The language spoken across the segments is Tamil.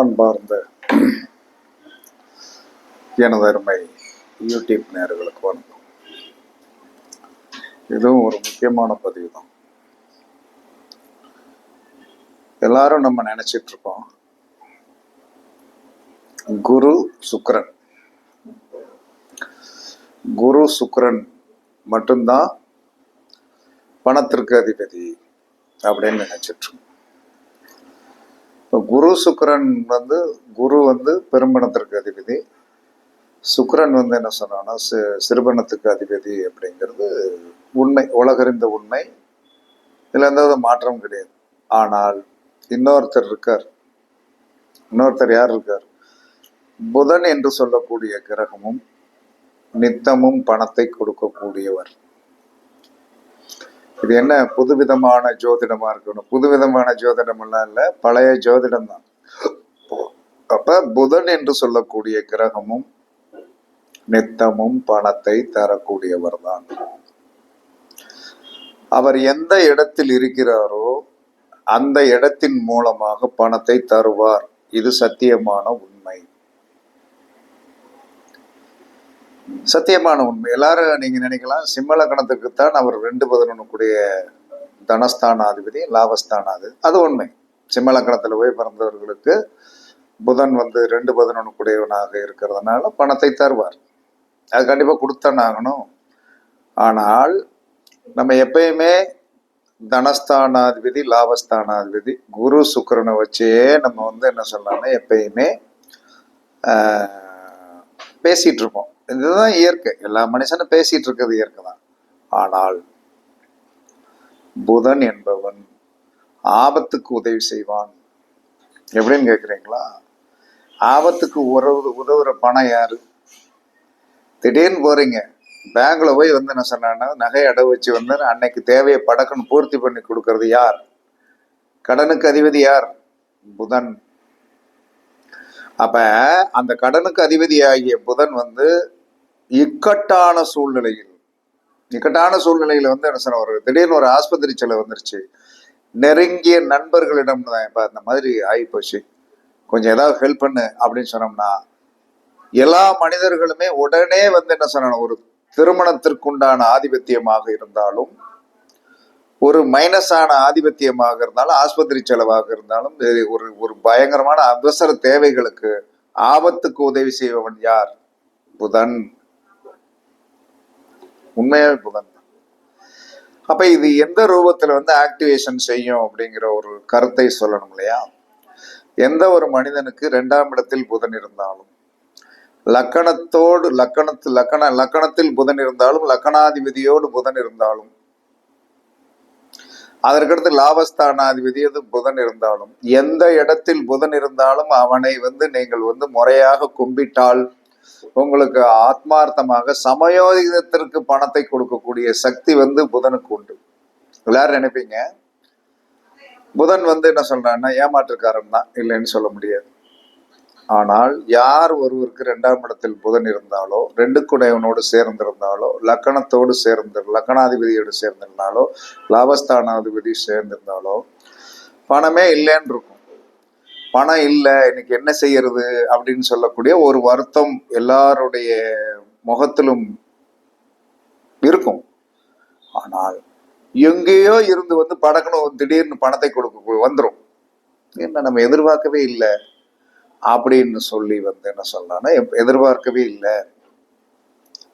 அன்பார்ந்த எனது அருமை யூடியூப் நேயர்களுக்கு வணக்கம். இதுவும் ஒரு முக்கியமான பதிவு தான். எல்லாரும் நம்ம நினைச்சிட்டு இருக்கோம் குரு சுக்கிரன் மட்டும்தான் பணத்திற்கு அதிபதி அப்படின்னு நினைச்சிட்டு இருக்கோம். இப்போ குரு சுக்கிரன் குரு பெரும்பணத்திற்கு அதிபதி, சுக்கிரன் என்ன சொன்னா சிறுபணத்துக்கு அதிபதி அப்படிங்கிறது உண்மை, உலகறிந்த உண்மை. இதுல எந்த மாற்றம் கிடையாது. ஆனால் இன்னொருத்தர் யார் இருக்கார்? புதன் என்று சொல்லக்கூடிய கிரகமும் நித்தமும் பணத்தை கொடுக்கக்கூடியவர். இது என்ன புதுவிதமான ஜோதிடமா இருக்கணும்? புதுவிதமான ஜோதிடம் எல்லாம் இல்ல, பழைய ஜோதிடம் தான். அப்ப புதன் என்று சொல்லக்கூடிய கிரகமும் நித்தமும் பணத்தை தரக்கூடியவர் தான். அவர் எந்த இடத்தில் இருக்கிறாரோ அந்த இடத்தின் மூலமாக பணத்தை தருவார். இது சத்தியமான உண்மை. சத்தியமான உண்மை. எல்லாரும் நீங்க நினைக்கலாம் சிம்ம லக்னத்துக்குத்தான் அவர் 2-11 கூடிய தனஸ்தானாதிபதி, லாபஸ்தானாதிபதி. அது உண்மை. சிம்ம லக்னத்துல போய் பிறந்தவர்களுக்கு புதன் 2-11 கூடியவனாக இருக்கிறதுனால பணத்தை தருவார். அது கண்டிப்பா கொடுத்தான் ஆகணும். ஆனால் நம்ம எப்பயுமே தனஸ்தானாதிபதி, லாபஸ்தானாதிபதி குரு சுக்கிரனை வச்சே நம்ம என்ன சொல்லலாம்னா எப்பயுமே பேசிட்டு இருப்போம். இதுதான் இயற்கை. எல்லா மனுஷனும் பேசிட்டு இருக்கிறது இயற்கை தான். ஆனால் புதன் என்பவன் ஆபத்துக்கு உதவி செய்வான். எப்படின்னு கேக்குறீங்களா? ஆபத்துக்கு உதவுற பணம் யாரு? திடீர்னு போறீங்க பேங்க்ல போய் என்ன சொன்னா நகை அடவு வச்சு அன்னைக்கு தேவையை படக்குன்னு பூர்த்தி பண்ணி கொடுக்கறது யார்? கடனுக்கு அதிபதி யார்? புதன். அப்ப அந்த கடனுக்கு அதிபதி ஆகிய புதன் இக்கட்டான சூழ்நிலையில் என்ன சொன்ன, ஒரு திடீர்னு ஒரு ஆஸ்பத்திரி செலவு வந்துருச்சு, நெருங்கிய நண்பர்களிடம் இப்ப அந்த மாதிரி ஆகிப்போச்சு, கொஞ்சம் ஏதாவது ஹெல்ப் பண்ணு அப்படின்னு சொன்னோம்னா எல்லா மனிதர்களுமே உடனே என்ன சொன்ன, ஒரு திருமணத்திற்குண்டான ஆதிபத்தியமாக இருந்தாலும், ஒரு மைனஸான ஆதிபத்தியமாக இருந்தாலும், ஆஸ்பத்திரி செலவாக இருந்தாலும், ஒரு பயங்கரமான அவசர தேவைகளுக்கு ஆபத்துக்கு உதவி செய்பவன் யார்? புதன். உண்மையாவே புதன். அப்ப இது எந்த ரூபத்துல ஆக்டிவேஷன் செய்யும் அப்படிங்கிற ஒரு கருத்தை சொல்லணும் இல்லையா? எந்த ஒரு மனிதனுக்கு 2ஆம் இடத்தில் புதன் இருந்தாலும், லக்கணத்தில் புதன் இருந்தாலும், லக்கணாதிபதியோடு புதன் இருந்தாலும், அதற்கடுத்து லாபஸ்தானாதிபதி புதன் இருந்தாலும், எந்த இடத்தில் புதன் இருந்தாலும் அவனை நீங்கள் முறையாக கும்பிட்டால் உங்களுக்கு ஆத்மார்த்தமாக சமயோதிதத்திற்கு பணத்தை கொடுக்கக்கூடிய சக்தி புதனுக்கு உண்டு. எல்லாரும் நினைப்பீங்க புதன் என்ன சொல்றான்னா ஏமாற்றுக்காரன் தான், இல்லைன்னு சொல்ல முடியாது. ஆனால் யார் ஒருவருக்கு 2ஆம் இடத்தில் புதன் இருந்தாலோ, 2 குடையவனோடு சேர்ந்திருந்தாலோ, லக்கணத்தோடு லக்கணாதிபதியோடு சேர்ந்திருந்தாலோ, லாபஸ்தானாதிபதி சேர்ந்திருந்தாலோ பணமே இல்லைன்னு இருக்கும். பணம் இல்லை, இன்னைக்கு என்ன செய்யறது அப்படின்னு சொல்லக்கூடிய ஒரு வருத்தம் எல்லாருடைய முகத்திலும் இருக்கும். ஆனால் எங்கேயோ இருந்து படக்கணும் திடீர்னு பணத்தை கொடுக்க வந்துடும். என்ன நம்ம எதிர்பார்க்கவே இல்லை அப்படின்னு சொல்லி என்ன சொல்லலாம்னா எதிர்பார்க்கவே இல்லை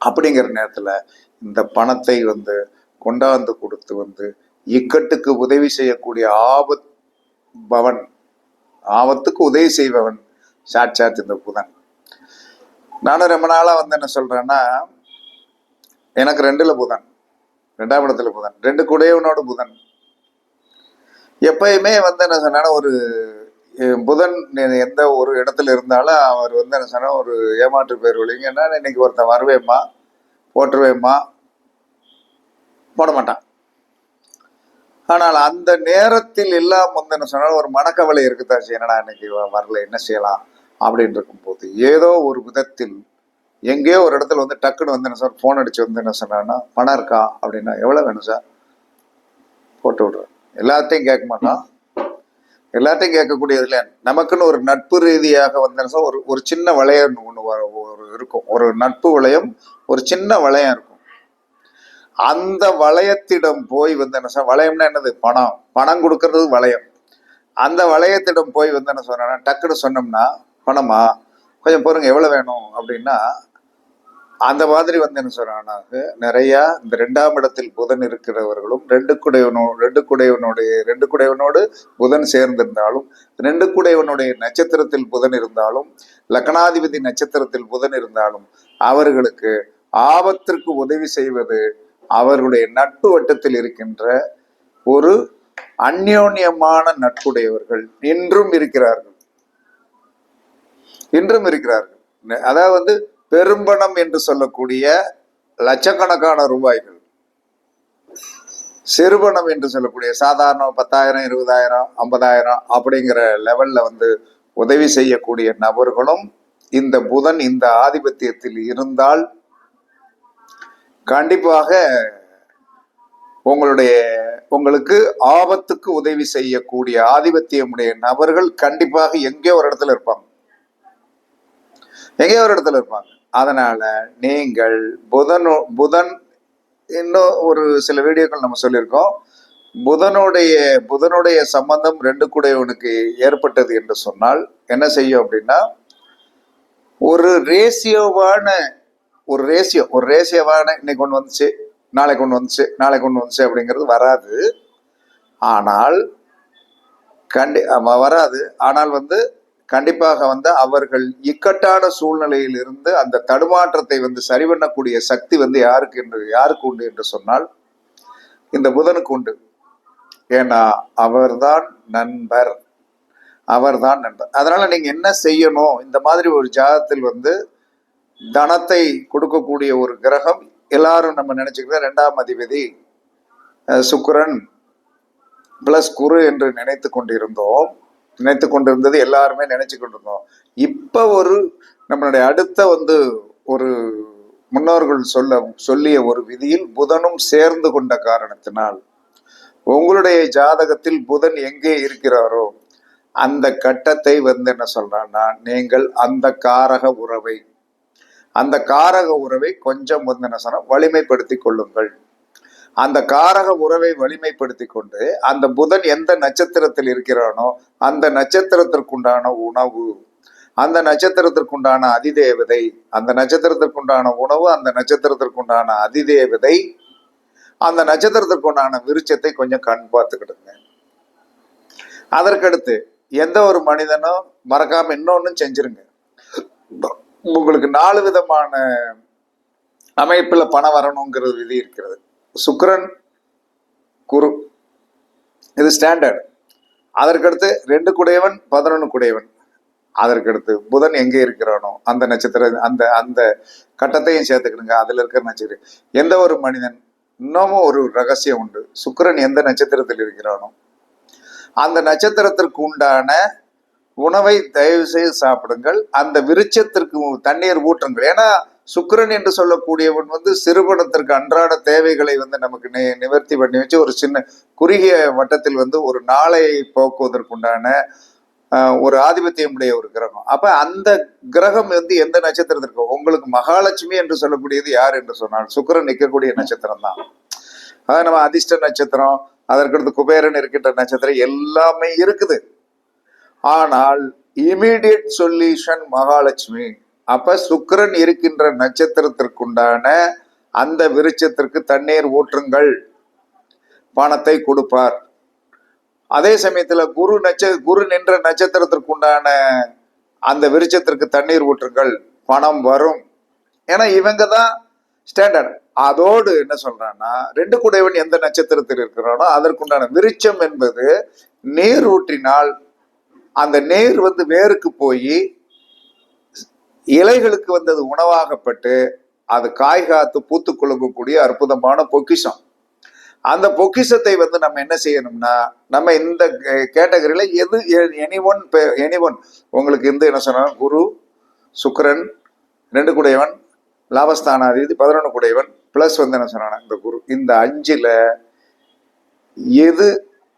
அப்படிங்கிற நேரத்துல இந்த பணத்தை கொண்டாந்து கொடுத்து இக்கட்டுக்கு உதவி செய்யக்கூடிய ஆபத்துக்கு உதவி செய்பவன் சாட்சாத் இந்த புதன். நானும் ரொம்ப நாளா என்ன சொல்றேன்னா, எனக்கு 2ல புதன், 2ஆம் இடத்துல புதன், 2 குடையவனோட புதன். எப்பயுமே என்ன சொன்னா ஒரு புதன் எந்த ஒரு இடத்துல இருந்தாலும் அவர் என்ன சொன்னா ஒரு ஏமாற்று பேர் விழுங்கன்னா, இன்னைக்கு ஒருத்தன் வருவேம்மா, போட்டுருவேம்மா, போட மாட்டான். ஆனால் அந்த நேரத்தில் எல்லாம் என்ன சொன்னாலும் ஒரு மனக்கவலை இருக்குதான், என்னடா இன்னைக்கு வரல, என்ன செய்யலாம் அப்படின்னு இருக்கும்போது ஏதோ ஒரு விதத்தில் எங்கேயோ ஒரு இடத்துல டக்குன்னு என்ன சார் போன் அடிச்சு என்ன சொன்னா பணம் இருக்கா அப்படின்னா, எவ்வளவு வேணும் சார், போட்டு விடுறேன். எல்லாத்தையும் கேட்க மாட்டான். எல்லாத்தையும் கேட்கக்கூடியதுல நமக்குன்னு ஒரு நட்பு ரீதியாக வந்து ஒரு ஒரு சின்ன வளையம் ஒன்று ஒரு இருக்கும், ஒரு நட்பு வளையம், ஒரு சின்ன வளையம் இருக்கும். அந்த வளையத்திடம் போய் வந்து என்ன சார், வளையம்னா என்னது, பணம், பணம் கொடுக்கறது வளையம். அந்த வளையத்திடம் போய் வந்து என்ன சொன்னா, டக்குன்னு சொன்னோம்னா பணமா கொஞ்சம் பொறுங்க எவ்வளவு வேணும் அப்படின்னா, அந்த மாதிரி வந்து என்ன சொல்றாங்க, நிறைய இந்த 2ஆம் இடத்தில் புதன் இருக்கிறவர்களும் ரெண்டு குடையவனோடு புதன் சேர்ந்திருந்தாலும், 2 குடையவனுடைய நட்சத்திரத்தில் புதன் இருந்தாலும், லக்னாதிபதி நட்சத்திரத்தில் புதன் இருந்தாலும், அவர்களுக்கு ஆபத்திற்கு உதவி செய்வது அவர்களுடைய நட்பு வட்டத்தில் இருக்கின்ற ஒரு அந்யோன்யமான நட்புடையவர்கள் இன்றும் இருக்கிறார்கள். அதாவது பெரும்பணம் என்று சொல்லக்கூடிய லட்சக்கணக்கான ரூபாய்கள், சிறுபணம் என்று சொல்லக்கூடிய சாதாரண 10,000, 20,000, 50,000 அப்படிங்கிற லெவல்ல வந்து உதவி செய்யக்கூடிய நபர்களும் இந்த புதன் இந்த ஆதிபத்தியத்தில் இருந்தால் கண்டிப்பாக உங்களுக்கு ஆபத்துக்கு உதவி செய்யக்கூடிய ஆதிபத்தியமுடைய நபர்கள் கண்டிப்பாக எங்கேயோ ஒரு இடத்துல இருப்பாங்க. அதனால நீங்கள் புதன் இன்னும் ஒரு சில வீடியோக்கள் நம்ம சொல்லியிருக்கோம், புதனுடைய சம்பந்தம் 2 குடையவனுக்கு ஏற்பட்டது என்று சொன்னால் என்ன செய்யும் அப்படின்னா, ஒரு ரேசியோவான இன்னைக்கு கொண்டு வந்துச்சு, நாளை கொண்டு வந்துச்சு அப்படிங்கிறது வராது. ஆனால் வந்து கண்டிப்பாக வந்து அவர்கள் இக்கட்டான சூழ்நிலையில் இருந்து அந்த தடுமாற்றத்தை வந்து சரி பண்ணக்கூடிய சக்தி வந்து யாருக்கு உண்டு என்று சொன்னால் இந்த புதனுக்கு உண்டு. ஏன்னா அவர்தான் நண்பர். அதனால நீங்க என்ன செய்யணும், இந்த மாதிரி ஒரு ஜாதகத்தில் வந்து தனத்தை கொடுக்கக்கூடிய ஒரு கிரகம், எல்லாரும் நம்ம நினைச்சுக்கிற 2ஆம் அதிபதி சுக்கிரன் பிளஸ் குரு என்று நினைத்து கொண்டிருந்தது எல்லாருமே நினைச்சு கொண்டிருந்தோம். இப்ப நம்மளுடைய அடுத்த வந்து ஒரு முன்னோர்கள் சொல்லிய ஒரு விதியில் புதனும் சேர்ந்து கொண்ட காரணத்தினால் உங்களுடைய ஜாதகத்தில் புதன் எங்கே இருக்கிறாரோ அந்த கட்டத்தை வந்து என்ன சொல்றான்னா, நீங்கள் அந்த காரக உறவை கொஞ்சம் வந்து என்ன சொன்னா வலிமைப்படுத்தி கொள்ளுங்கள். அந்த காரக உறவை வலிமைப்படுத்தி கொண்டு அந்த புதன் எந்த நட்சத்திரத்தில் இருக்கிறானோ அந்த நட்சத்திரத்திற்குண்டான உணவு, அந்த நட்சத்திரத்திற்குண்டான அதிதேவதை, அந்த நட்சத்திரத்திற்குண்டான உணவு, அந்த நட்சத்திரத்திற்குண்டான அதிதேவதை, அந்த நட்சத்திரத்திற்குண்டான விருட்சத்தை கொஞ்சம் கண் பார்த்துக்கிடுங்க. அதற்கடுத்து எந்த ஒரு மனிதனும் மறக்காம இன்னொன்னு செஞ்சிருங்க, உங்களுக்கு 4 விதமான அமைப்புல பணம் வரணுங்கிறது விதி இருக்கிறது. சுக்கிரன் குரு இது ஸ்டாண்டர்ட். அதற்கடுத்து 2 குடையவன் 11 குடையவன். அதற்கடுத்து புதன் எங்கே இருக்கிறானோ அந்த நட்சத்திரம், அந்த கட்டத்தையும் சேர்த்துக்கிடுங்க. அதுல இருக்கிற நட்சத்திரம் எந்த ஒரு மனிதன், இன்னமும் ஒரு ரகசியம் உண்டு, சுக்கிரன் எந்த நட்சத்திரத்தில் இருக்கிறானோ அந்த நட்சத்திரத்திற்கு உண்டான உணவை தயவு செய்து சாப்பிடுங்கள். அந்த விருட்சத்திற்கு தண்ணீர் ஊற்றுங்கள். ஏன்னா சுக்கிரன் என்று சொல்லக்கூடியவன் வந்து சிறுபணத்திற்கு அன்றாட தேவைகளை வந்து நமக்கு நிவர்த்தி பண்ணி வச்சு ஒரு சின்ன குறுகிய வட்டத்தில் வந்து ஒரு நாளை போக்குவதற்குண்டான ஒரு ஆதிபத்தியம் உடைய ஒரு கிரகம். அப்ப அந்த கிரகம் வந்து எந்த நட்சத்திரத்திற்கு, உங்களுக்கு மகாலட்சுமி என்று சொல்லக்கூடியது யார் என்று சொன்னால் சுக்கிரன் நிற்கக்கூடிய நட்சத்திரம் தான். அதாவது நம்ம அதிர்ஷ்ட நட்சத்திரம், அதற்கடுத்து குபேரன் இருக்கின்ற நட்சத்திரம் எல்லாமே இருக்குது. ஆனால் இமீடியட் சொல்யூஷன் மகாலட்சுமி. அப்ப சுக்கிரன் இருக்கின்ற நட்சத்திரத்திற்குண்டான அந்த விருட்சத்திற்கு தண்ணீர் ஊற்றுங்கள், பணத்தை கொடுப்பார். அதே சமயத்துல குரு நின்ற நட்சத்திரத்திற்குண்டான அந்த விருட்சத்திற்கு தண்ணீர் ஊற்றுங்கள், பணம் வரும். ஏன்னா இவங்க தான் ஸ்டாண்டர்ட். அதோடு என்ன சொல்றான்னா, 2 குடையவன் எந்த நட்சத்திரத்தில் இருக்கிறானோ அதற்குண்டான விருட்சம் என்பது நீர் ஊற்றினால் அந்த நீர் வந்து வேருக்கு போய் இலைகளுக்கு வந்து அது உணவாகப்பட்டு அது காய் காத்து பூத்து குலுங்கக்கூடிய அற்புதமான பொக்கிஷம். அந்த பொக்கிஷத்தை வந்து நம்ம என்ன செய்யணும்னா, நம்ம இந்த கேட்டகரியில எனிஒன் உங்களுக்கு என்ன சொன்னா, குரு சுக்கிரன் 2 குடையவன், லாபஸ்தானாதிபதி 11 குடையவன், பிளஸ் வந்து என்ன சொன்னா இந்த குரு, இந்த 5ல எது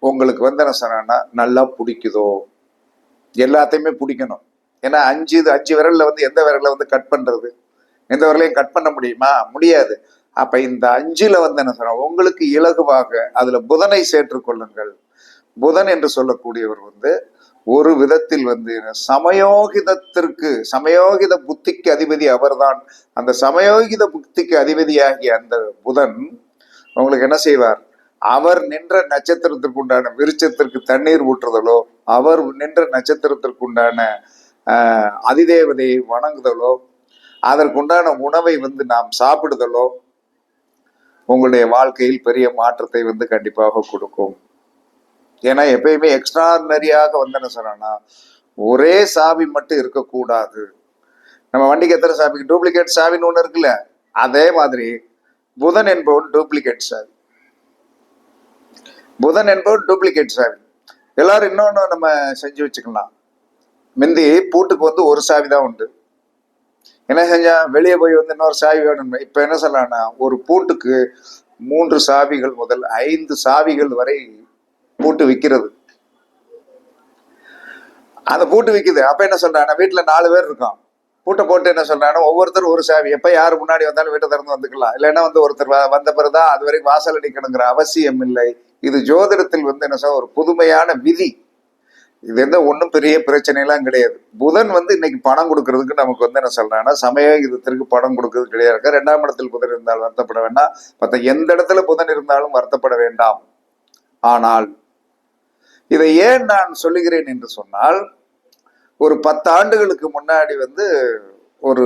உங்களுக்கு வந்து என்ன சொன்னா நல்லா பிடிக்குதோ, எல்லாத்தையுமே பிடிக்கணும். ஏன்னா 5 விரல்ல வந்து எந்த விரல்ல வந்து கட் பண்றது? எந்த விரலையும் கட் பண்ண முடியுமா? முடியாது. அப்ப இந்த 5ல வந்து என்ன சொன்னா உங்களுக்கு இலகுவாக அதுல புதனை சேர்த்துக் கொள்ளுங்கள். புதன் என்று சொல்லக்கூடியவர் வந்து ஒரு விதத்தில் வந்து சமயோகித புத்திக்கு அதிபதி அவர்தான். அந்த சமயோகித புத்திக்கு அதிபதியாகிய அந்த புதன் உங்களுக்கு என்ன செய்வார்? அவர் நின்ற நட்சத்திரத்திற்கு உண்டான விருட்சத்திற்கு தண்ணீர் ஊற்றுதலோ, அவர் நின்ற நட்சத்திரத்திற்கு உண்டான அதிதேவதையை வணங்குதலோ, அதற்குண்டான உணவை வந்து நாம் சாப்பிடுதலோ உங்களுடைய வாழ்க்கையில் பெரிய மாற்றத்தை வந்து கண்டிப்பாக கொடுக்கும். ஏன்னா எப்பயுமே எக்ஸ்ட்ரானரியாக வந்து என்ன சொன்னா ஒரே சாவி மட்டும் இருக்கக்கூடாது. நம்ம வண்டிக்கு எத்தனை சாவி? டூப்ளிகேட் சாவின்னு ஒண்ணு இருக்குல்ல, அதே மாதிரி புதன் என்பவன் டூப்ளிகேட் சாவி. புதன் என்பவன் டூப்ளிகேட் சாவி. எல்லாரும் இன்னொன்னு நம்ம செஞ்சு வச்சுக்கலாம். முந்தி பூட்டுக்கு வந்து ஒரு சாவி தான் உண்டு. என்ன செஞ்சா வெளியே போய் வந்து இன்னொரு சாவி வேணும். இப்ப என்ன சொல்லலாம்னா ஒரு பூட்டுக்கு 3 சாவிகள் முதல் 5 சாவிகள் வரை பூட்டு விற்கிறது. அந்த பூட்டு விற்குது. அப்ப என்ன சொல்றாங்கன்னா வீட்டுல 4 பேர் இருக்கான். பூட்டை போட்டு என்ன சொல்றாங்கன்னா ஒவ்வொருத்தரும் ஒரு சாவி, எப்ப யாரு முன்னாடி வந்தாலும் வீட்டை திறந்து வந்துக்கலாம். இல்லைன்னா வந்து ஒருத்தர் வந்த பிறகுதான் அது வரைக்கும் வாசல் அடிக்கணுங்கிற அவசியம் இல்லை. இது ஜோதிடத்தில் வந்து என்ன சொல்ற ஒரு புதுமையான விதி. இது எந்த ஒன்றும் பெரிய பிரச்சனை எல்லாம் கிடையாது. புதன் வந்து இன்னைக்கு பணம் கொடுக்கறதுக்கு நமக்கு வந்து என்ன சொல்றாங்கன்னா சமயோகிதத்திற்கு பணம் கொடுக்கறது கிடையாது. 2ஆம் இடத்தில் புதன் இருந்தால் வருத்தப்பட வேண்டாம். எந்த இடத்துல புதன் இருந்தாலும் வருத்தப்பட வேண்டாம். ஆனால் இதை ஏன் நான் சொல்லுகிறேன் என்று சொன்னால், ஒரு 10 ஆண்டுகளுக்கு முன்னாடி வந்து ஒரு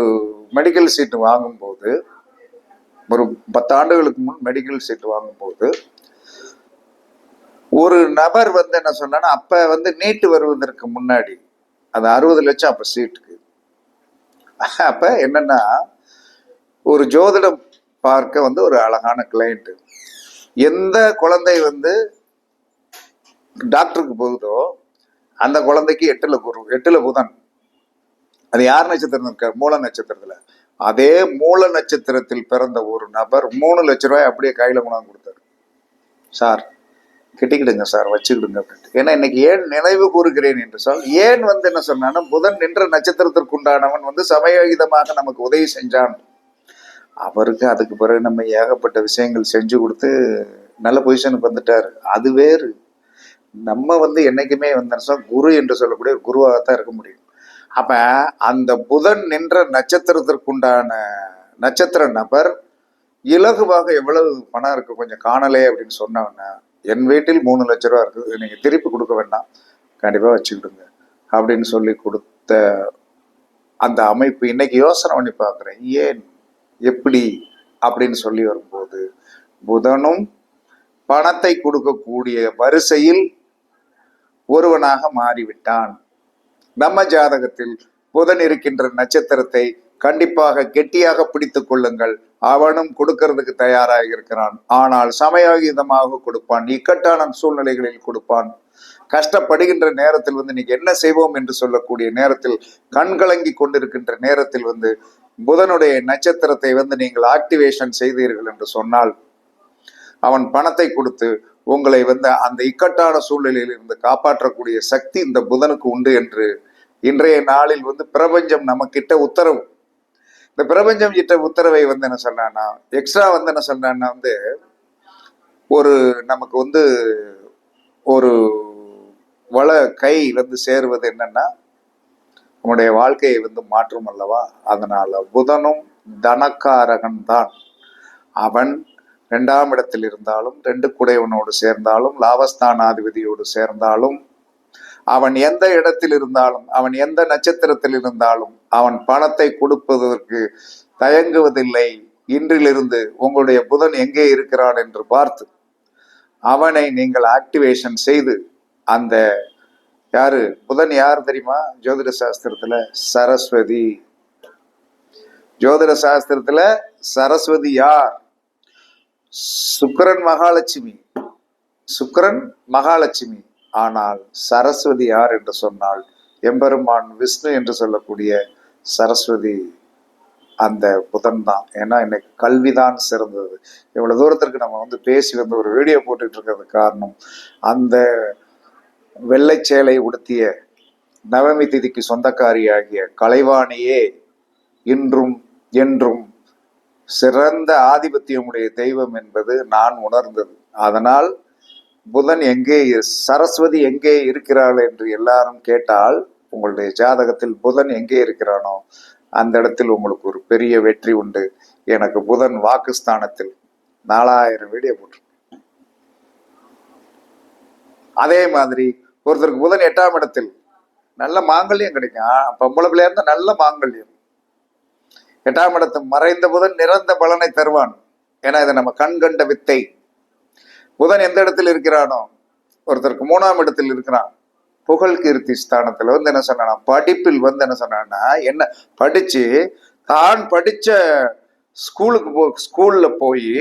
மெடிக்கல் சீட்டு வாங்கும்போது, ஒரு 10 ஆண்டுகளுக்கு முன் மெடிக்கல் சீட்டு வாங்கும்போது ஒரு நபர் வந்து என்ன சொன்னா அப்ப வந்து நீட்டு வருவதற்கு முன்னாடி அது 60 லட்சம் அப்ப சீட்டுக்கு. அப்ப என்னன்னா ஒரு ஜோதிடம் பார்க்க வந்து ஒரு அழகான கிளைண்ட், எந்த குழந்தை வந்து டாக்டருக்கு போகுதோ அந்த குழந்தைக்கு 8ல புதன். அது யார் நட்சத்திரம் இருக்க? மூல நட்சத்திரத்துல. அதே மூல நட்சத்திரத்தில் பிறந்த ஒரு நபர் 3 லட்சம் ரூபாய் அப்படியே கையில கொண்டாந்து கொடுத்தாரு. சார் கிட்டிக்கிடுங்க சார், வச்சுக்கிடுங்க அப்படின்ட்டு. ஏன்னா இன்னைக்கு ஏன் நினைவு கூறுகிறேன் என்று சொல், ஏன் வந்து என்ன சொன்னா புதன் நின்ற நட்சத்திரத்திற்கு உண்டானவன் வந்து சமயோகிதமாக நமக்கு உதவி செஞ்சான். அவருக்கு அதுக்கு பிறகு நம்ம ஏகப்பட்ட விஷயங்கள் செஞ்சு கொடுத்து நல்ல பொசிஷனுக்கு வந்துட்டாரு. அது வேறு. நம்ம வந்து என்னைக்குமே வந்து குரு என்று சொல்லக்கூடிய குருவாகத்தான் இருக்க முடியும். அப்ப அந்த புதன் நின்ற நட்சத்திரத்திற்குண்டான நட்சத்திர நபர் இலகுவாக எவ்வளவு பணம் இருக்கு கொஞ்சம் காணலே அப்படின்னு சொன்னவன, என் வீட்டில் 3 லட்சம் ரூபா இருக்குது, நீங்க திருப்பி கொடுக்க வேண்டாம், கண்டிப்பா வச்சுக்கிடுங்க அப்படின்னு சொல்லி கொடுத்த அந்த அமைப்பு இன்னைக்கு யோசனை பண்ணி பார்க்குறேன். ஏன் எப்படி அப்படின்னு சொல்லி வரும்போது புதனும் பணத்தை கொடுக்கக்கூடிய வரிசையில் ஒருவனாக மாறிவிட்டான். நம்ம ஜாதகத்தில் புதன் இருக்கின்ற நட்சத்திரத்தை கண்டிப்பாக கெட்டியாக பிடித்துக் கொள்ளுங்கள். அவனும் கொடுக்கறதுக்கு தயாராக இருக்கிறான். ஆனால் சமயோகிதமாக கொடுப்பான், இக்கட்டான சூழ்நிலைகளில் கொடுப்பான். கஷ்டப்படுகின்ற நேரத்தில் வந்து இன்னைக்கு என்ன செய்வோம் என்று சொல்லக்கூடிய நேரத்தில், கண்கலங்கி கொண்டிருக்கின்ற நேரத்தில் வந்து புதனுடைய நட்சத்திரத்தை வந்து நீங்கள் ஆக்டிவேஷன் செய்தீர்கள் என்று சொன்னால் அவன் பணத்தை கொடுத்து உங்களை வந்து அந்த இக்கட்டான சூழ்நிலையில் இருந்து காப்பாற்றக்கூடிய சக்தி இந்த புதனுக்கு உண்டு என்று இன்றைய நாளில் வந்து பிரபஞ்சம் நம்ம கிட்ட உத்தரவு. இந்த பிரபஞ்சம் கிட்ட உத்தரவை வந்து என்ன சொன்னான்னா எக்ஸ்ட்ரா வந்து என்ன சொன்னான்னா வந்து ஒரு நமக்கு வந்து ஒரு வள கை வந்து சேருவது என்னன்னா நம்முடைய வாழ்க்கையை வந்து மாற்றும் அல்லவா. அதனால புதனும் தனக்காரகன் தான். அவன் 2ஆம் இடத்தில் இருந்தாலும் 2 குடையவனோடு சேர்ந்தாலும் லாபஸ்தானாதிபதியோடு சேர்ந்தாலும் அவன் எந்த இடத்தில் இருந்தாலும் அவன் எந்த நட்சத்திரத்தில் இருந்தாலும் அவன் பணத்தை கொடுப்பதற்கு தயங்குவதில்லை. இன்றிலிருந்து உங்களுடைய புதன் எங்கே இருக்கிறான் என்று பார்த்து அவனை நீங்கள் ஆக்டிவேஷன் செய்து, அந்த யாரு புதன் யார் தெரியுமா ஜோதிட சாஸ்திரத்துல? சரஸ்வதி. ஜோதிட சாஸ்திரத்துல சரஸ்வதி யார்? சுக்கிரன் மகாலட்சுமி. சுக்கிரன் மகாலட்சுமி. ஆனால் சரஸ்வதி யார் என்று சொன்னால் எம்பெருமான் விஷ்ணு என்று சொல்லக்கூடிய சரஸ்வதி அந்த புதன் தான். ஏன்னா இன்னைக்கு கல்விதான் சிறந்தது. இவ்வளவு தூரத்திற்கு நம்ம வந்து பேசி வந்து ஒரு வீடியோ போட்டுட்டு இருக்கிறது காரணம், அந்த வெள்ளை சேலை உடுத்திய நவமி திதிக்கு சொந்தக்காரியாகிய கலைவாணியே இன்றும் என்றும் சிறந்த ஆதிபத்தியமுடைய தெய்வம் என்பது நான் உணர்ந்தது. அதனால் புதன் எங்கே, சரஸ்வதி எங்கே இருக்கிறாள் என்று எல்லாரும் கேட்டால், உங்களுடைய ஜாதகத்தில் புதன் எங்கே இருக்கிறானோ அந்த இடத்தில் உங்களுக்கு ஒரு பெரிய வெற்றி உண்டு. எனக்கு புதன் வாக்குஸ்தானத்தில் 4000 வீடியோ போட்டு. அதே மாதிரி ஒருத்தருக்கு புதன் 8ஆம் இடத்தில் நல்ல மாங்கல்யம் கிடைக்கும். பொம்பளை பிள்ளையா இருந்தா நல்ல மாங்கல்யம். 8ஆம் இடத்து மறைந்த புதன் நிறந்த பலனை தருவான். ஏன்னா இதை நம்ம கண் கண்ட வித்தை. புதன் எந்த இடத்தில் இருக்கிறானோ, ஒருத்தருக்கு 3ஆம் இடத்தில் இருக்கிறான், புகழ் கீர்த்தி ஸ்தானத்துல வந்து என்ன சொன்னா, படிப்பில் வந்து என்ன சொன்னா, என்ன படிச்சு தான் படிச்ச ஸ்கூல்ல போய்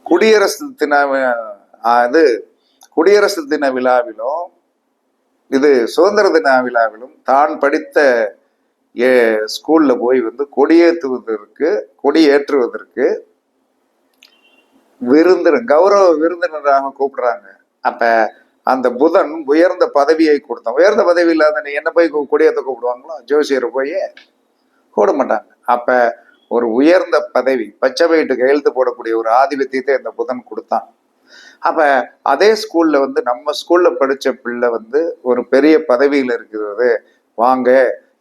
குடியரசு தின விழாவிலும் இது சுதந்திர தின விழாவிலும் தான் படித்த ஸ்கூல்ல போய் வந்து கொடியேற்றுவதற்கு கௌரவ விருந்தினராக கூப்பிடுறாங்க. அப்ப அந்த புதன் உயர்ந்த பதவியை கொடுத்தான். உயர்ந்த பதவி இல்லாத என்ன போய் கொடியேற்ற கூப்பிடுவாங்களோ? ஜோசியரை போய் கூட மாட்டாங்க. அப்ப ஒரு உயர்ந்த பதவி, பச்சை வயிட்டு கையெழுத்து போடக்கூடிய ஒரு ஆதிபத்தியத்தை இந்த புதன் கொடுத்தான். அப்ப அதே ஸ்கூல்ல வந்து நம்ம ஸ்கூல்ல படிச்ச பிள்ளை வந்து ஒரு பெரிய பதவியில இருக்கிறது, வாங்க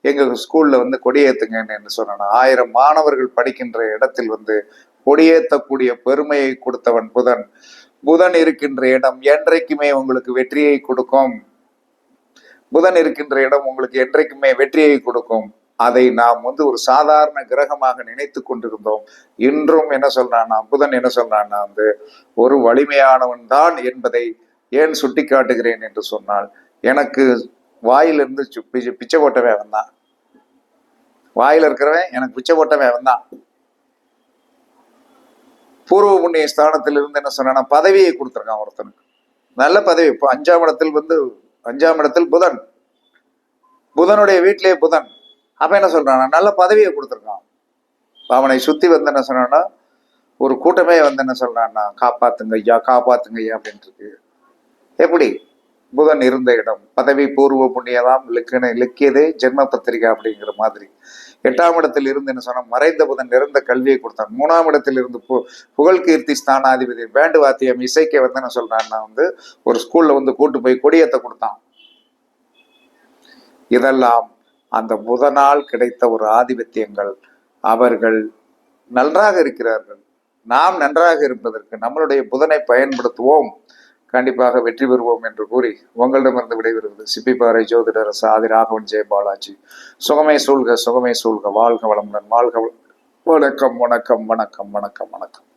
எங்க ஸ்கூல்ல வந்து கொடியேத்துங்கன்னு சொன்னா, 1000 மாணவர்கள் படிக்கின்ற இடத்தில் வந்து கொடியேற்றக்கூடிய பெருமையை கொடுத்தவன் புதன். புதன் இருக்கின்ற இடம் என்றைக்குமே உங்களுக்கு வெற்றியை கொடுக்கும். புதன் இருக்கின்ற இடம் உங்களுக்கு என்றைக்குமே வெற்றியை கொடுக்கும். அதை நாம் வந்து ஒரு சாதாரண கிரகமாக நினைத்து கொண்டிருந்தோம். இன்றும் என்ன சொல்றான்னா, புதன் என்ன சொல்றான்னா வந்து ஒரு வலிமையானவன் தான் என்பதை ஏன் சுட்டி காட்டுகிறேன் என்று சொன்னால், எனக்கு வாயிலிருந்து பிச்சை போட்டவன் அவன் தான். வாயில இருக்கிறவன் எனக்கு பிச்சை போட்டவன் அவன் தான். பூர்வ புண்ணிய ஸ்தானத்தில் இருந்து என்ன சொன்னா, பதவியை கொடுத்துருக்கான் ஒருத்தனுக்கு, நல்ல பதவி. இப்போ 5ஆம் இடத்தில் புதன், புதனுடைய வீட்டிலேயே புதன். அப்ப என்ன சொல்றான், நல்ல பதவியை கொடுத்துருக்கான். அவனை சுத்தி வந்து என்ன சொன்னான்னா, ஒரு கூட்டமே வந்து என்ன சொல்றான்னா, காப்பாத்துங்க ஐயா காப்பாத்துங்க ஐயா அப்படின்ட்டு இருக்கு. எப்படி? புதன் இருந்த இடம் பதவி, பூர்வ புண்ணியதாம் இலக்கியதே ஜென்ம பத்திரிகை அப்படிங்கிற மாதிரி. 8ஆம் இடத்தில் இருந்து என்ன சொன்னா, மறைந்த புதன் நிறைந்த கல்வியை கொடுத்தான். 3ஆம் இடத்தில் இருந்து புகழ் கீர்த்தி ஸ்தானாதிபதி பேண்டு வாத்தியம் இசைக்க வந்து என்ன சொல்றான்னா வந்து ஒரு ஸ்கூல்ல வந்து கூட்டு போய் கொடியேற்ற கொடுத்தான். இதெல்லாம் அந்த புதனால் கிடைத்த ஒரு ஆதிபத்தியங்கள். அவர்கள் நன்றாக இருக்கிறார்கள். நாம் நன்றாக இருப்பதற்கு நம்மளுடைய புதனை பயன்படுத்துவோம், கண்டிப்பாக வெற்றி பெறுவோம் என்று கூறி உங்களிடமிருந்து விடைபெறுவது சிப்பிப்பாறை ஜோதிடர் ஆதி ராகவன் ஜெயபாலாஜி. சுகமே சூழ்க, சுகமே சூழ்க, வாழ்க வளமுடன், வாழ்க. வணக்கம் வணக்கம் வணக்கம் வணக்கம் வணக்கம்.